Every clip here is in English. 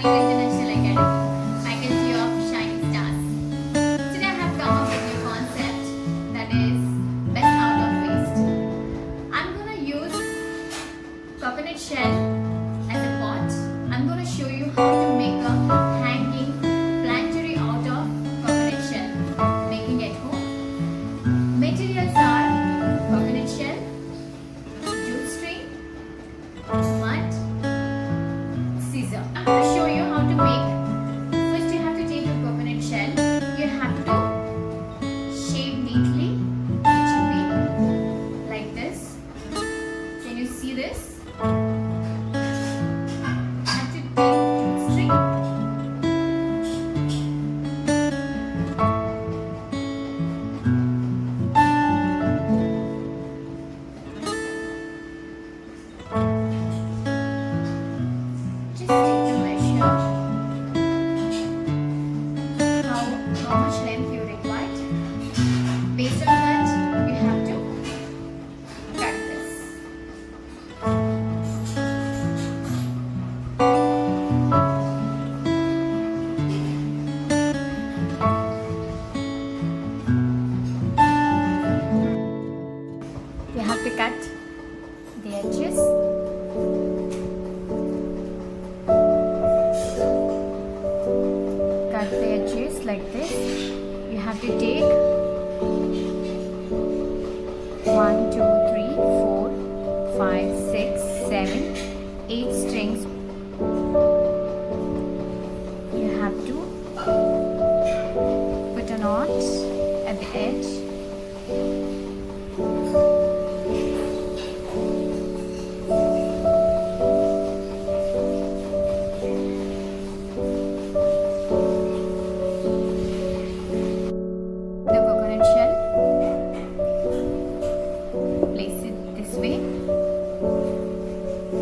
International Academy, Faculty of Shining Stars. Today I have come up with a concept that is best out of waste. I'm gonna use coconut shell as a pot. I'm gonna show you how to make a hanging planetary out of coconut shell, making at home. Materials are coconut shell, jute string, mud, scissor. I'm going to show you how to make. First you have to take a coconut shell. You have to shape neatly. It should be like this. Can you see this? You have to take jute string. Just take the measure how much length you require. Based on that, you have to cut this. You have to cut the edges. Cut the edges like this. You have to take 1, 2, 3, 4, 5, 6, 7, 8 strings. You have to put a knot at the edge. The coconut shell, place it this way.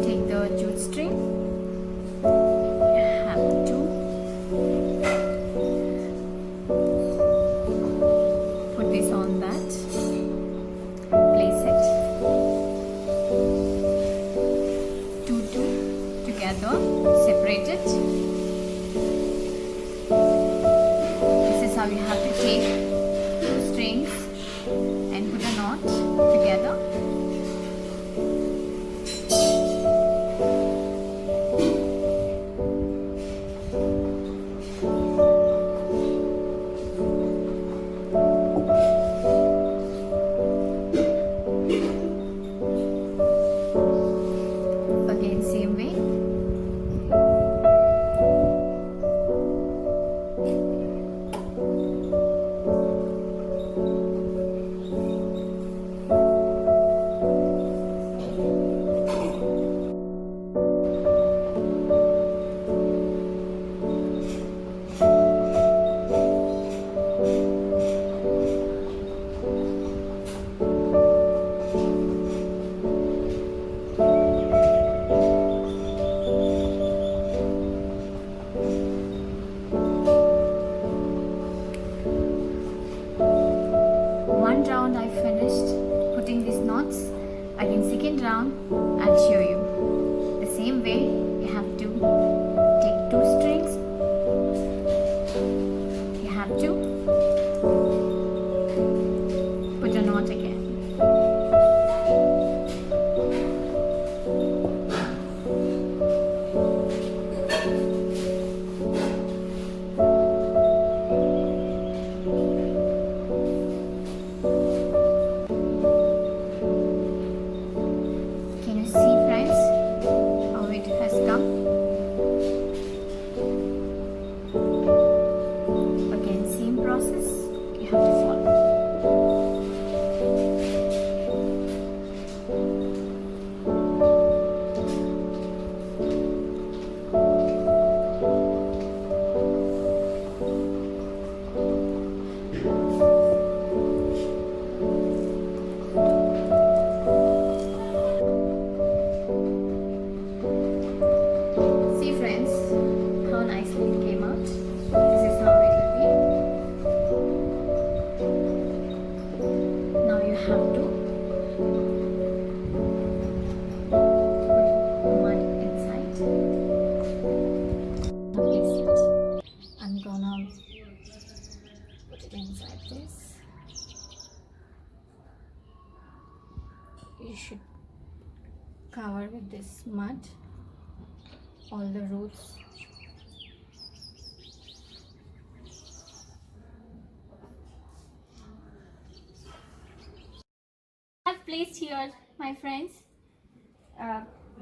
Take the jute string. You have to put this on that. Place it. Two together. Separate it. This is how you have to take two strings and put a knot together. Again, same way. you should cover with this mud all the roots. I've placed here, my friends,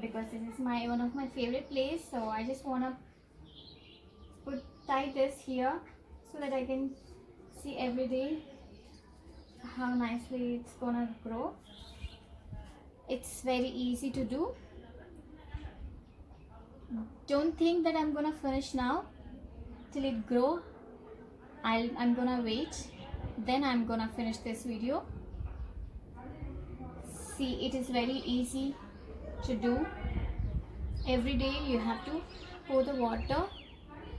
because this is one of my favorite place. So I just wanna tie this here so that I can see every day how nicely it's gonna grow. It's very easy to do. Don't think that I'm gonna finish now till it grow. I'm gonna wait, then I'm gonna finish this video. See, it is very easy to do. Every day you have to pour the water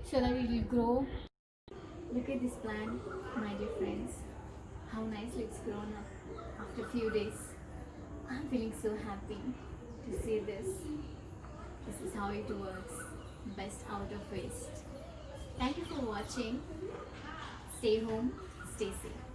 so that it will grow. Look at this plant, my dear friends, how nicely it's grown up after a few days. I'm feeling so happy to see this. This is how it works. Best out of waste. Thank you for watching. Stay home, stay safe.